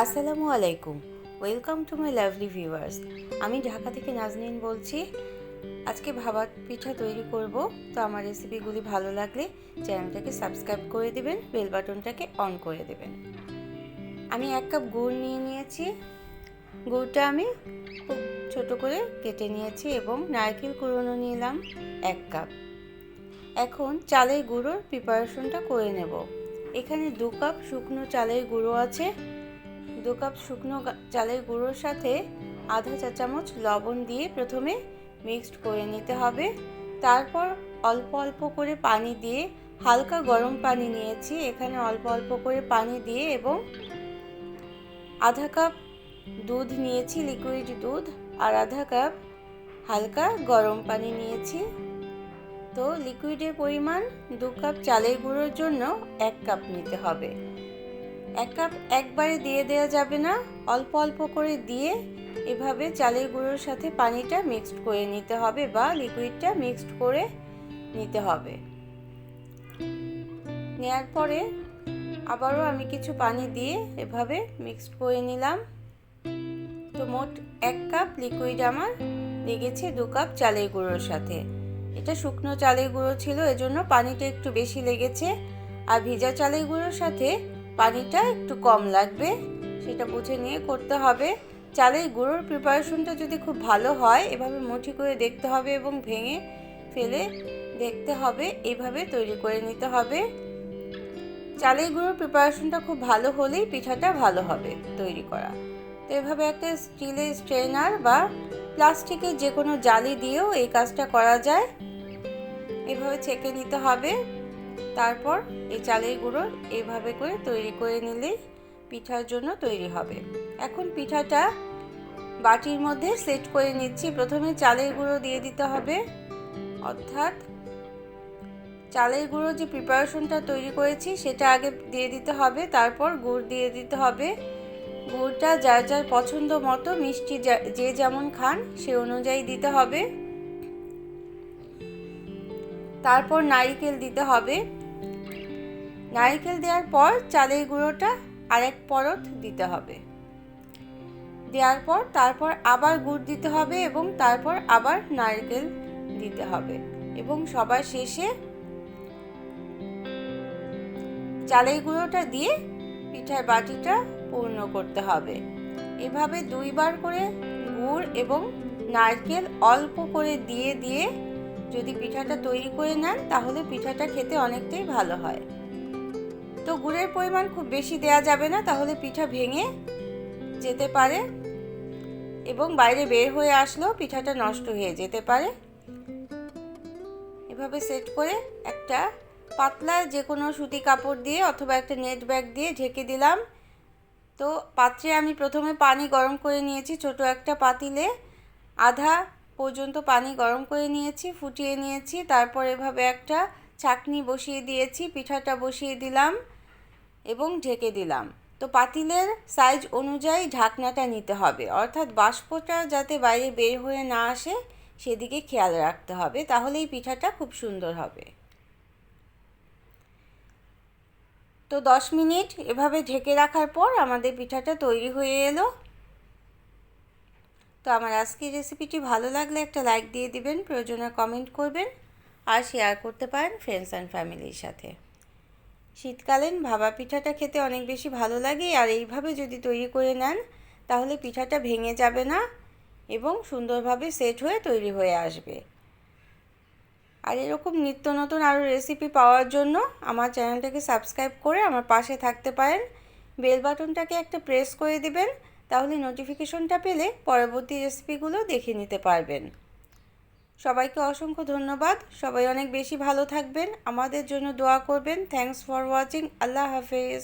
আসসালামু আলাইকুম, welcome to my lovely viewers. আমি ঢাকা থেকে নাজনীন বলছি। আজকে ভাপা পিঠা তৈরি করব। তো আমার রেসিপিগুলি ভালো লাগলে চ্যানেলটাকে সাবস্ক্রাইব করে দেবেন, বেল বাটনটাকে অন করে দেবেন। আমি 1 কাপ গুড় নিয়ে নিয়েছি। গুড়টা আমি খুব ছোট করে কেটে নিয়েছি এবং নারকেল কুড়োনো নিলাম 1 কাপ। এখন চালের গুঁড়োর প্রিপারেশনটা করে নেব। এখানে 2 কাপ শুকনো চালের গুঁড়ো আছে। 2 কাপ শুকনো চালের গুঁড়োর সাথে আধা চা চামচ লবণ দিয়ে প্রথমে মিক্সড করে নিতে হবে। তারপর অল্প অল্প করে পানি দিয়ে, হালকা গরম পানি নিয়েছি, এখানে অল্প অল্প করে পানি দিয়ে, এবং আধা কাপ দুধ নিয়েছি, লিকুইড দুধ, আর আধা কাপ হালকা গরম পানি নিয়েছি। তো লিকুইডের পরিমাণ 2 কাপ চালের গুঁড়োর জন্য 1 কাপ নিতে হবে। 1 কাপ একবারে দিয়ে দেওয়া যাবে না, অল্প অল্প করে দিয়ে এভাবে চালের গুঁড়োর সাথে পানিটা মিক্সড করে নিতে হবে বা লিকুইডটা মিক্সড করে নিতে হবে। নেয়ার পরে আবারও আমি কিছু পানি দিয়ে এভাবে মিক্সড করে নিলাম। তো মোট 1 কাপ লিকুইড আমার লেগেছে 2 কাপ চালের গুঁড়োর সাথে। এটা শুকনো চালের গুঁড়ো ছিল, এজন্য পানিটা একটু বেশি লেগেছে, আর ভিজা চালের গুঁড়োর সাথে পানিটা একটু কম লাগবে, সেটা বুঝে নিয়ে করতে হবে। চালের গুঁড়োর প্রিপারেশনটা যদি খুব ভালো হয়, এভাবে মুঠি করে দেখতে হবে এবং ভেঙে ফেলে দেখতে হবে, এইভাবে তৈরি করে নিতে হবে। চালের গুঁড়োর প্রিপারেশনটা খুব ভালো হলেই পিঠাটা ভালো হবে তৈরি করা। তো এভাবে একটা স্টিলের স্ট্রেনার বা প্লাস্টিকের যে কোনো জালি দিয়েও এই কাজটা করা যায়। এভাবে ছেঁকে নিতে হবে। তারপর এই চালের গুঁড়ো এইভাবে করে তৈরি করে নিলেই পিঠার জন্য তৈরি হবে। এখন পিঠাটা বাটির মধ্যে সেট করে নিচ্ছি। প্রথমে চালের গুঁড়ো দিয়ে দিতে হবে, অর্থাৎ চালের গুঁড়ো যে প্রিপারেশনটা তৈরি করেছি সেটা আগে দিয়ে দিতে হবে। তারপর গুড় দিয়ে দিতে হবে। গুড়টা যার যার পছন্দ মতো, মিষ্টি যে যেমন খান সে অনুযায়ী দিতে হবে। তারপর নারকেল দিতে হবে। নারকেল দেওয়ার পর চালের গুঁড়োটা আরেক পরত দিতে হবে। দেওয়ার পর তারপর আবার গুড় দিতে হবে এবং তারপর আবার নারকেল দিতে হবে, এবং সবার শেষে চালের গুঁড়োটা দিয়ে পিঠার বাটিটা পূর্ণ করতে হবে। এভাবে 2 বার করে গুড় এবং নারকেল অল্প করে দিয়ে দিয়ে যদি পিঠাটা তৈরি করে নেন, তাহলে পিঠাটা খেতে অনেকটাই ভালো হয়। তো গুড়ের পরিমাণ খুব বেশি দেওয়া যাবে না, তাহলে পিঠা ভেঙে যেতে পারে এবং বাইরে বের হয়ে আসলেও পিঠাটা নষ্ট হয়ে যেতে পারে। এভাবে সেট করে একটা পাতলা যে কোনো সুতি কাপড় দিয়ে অথবা একটা নেট ব্যাগ দিয়ে ঢেকে দিলাম। তো পাত্রে আমি প্রথমে পানি গরম করে নিয়েছি, ছোট একটা পাতিলে আধা পর্যন্ত পানি গরম করে নিয়েছি, ফুটিয়ে নিয়েছি। তারপর এভাবে একটা ছাঁকনি বসিয়ে দিয়েছি, পিঠাটা বসিয়ে দিলাম এবং ঢেকে দিলাম। তো পাতিলের সাইজ অনুযায়ী ঢাকনাটা নিতে হবে, অর্থাৎ বাষ্পটা যাতে বাইরে বের হয়ে না আসে সেদিকে খেয়াল রাখতে হবে, তাহলেই পিঠাটা খুব সুন্দর হবে। তো 10 মিনিট এভাবে ঢেকে রাখার পর আমাদের পিঠাটা তৈরি হয়ে এলো। তো আমার আজকের রেসিপিটি ভালো লাগলে একটা লাইক দিয়ে দিবেন, প্রয়োজনে কমেন্ট করবেন, আর শেয়ার করতে পারেন ফ্রেন্ডস অ্যান্ড ফ্যামিলির সাথে। শীতকালীন ভাপা পিঠাটা খেতে অনেক বেশি ভালো লাগে, আর এইভাবে যদি তৈরি করে নেন তাহলে পিঠাটা ভেঙে যাবে না এবং সুন্দরভাবে সেট হয়ে তৈরি হয়ে আসবে। আর এরকম নিত্য নতুন আরও রেসিপি পাওয়ার জন্য আমার চ্যানেলটাকে সাবস্ক্রাইব করে আমার পাশে থাকতে পারেন। বেল বাটনটাকে একটা প্রেস করে দিবেন, তাহলে নোটিফিকেশনটা পেলে পরবর্তী রেসিপিগুলো দেখে নিতে পারবেন। সবাইকে অসংখ্য ধন্যবাদ। সবাই অনেক বেশি ভালো থাকবেন, আমাদের জন্য দোয়া করবেন। Thanks for watching. আল্লাহ হাফেজ।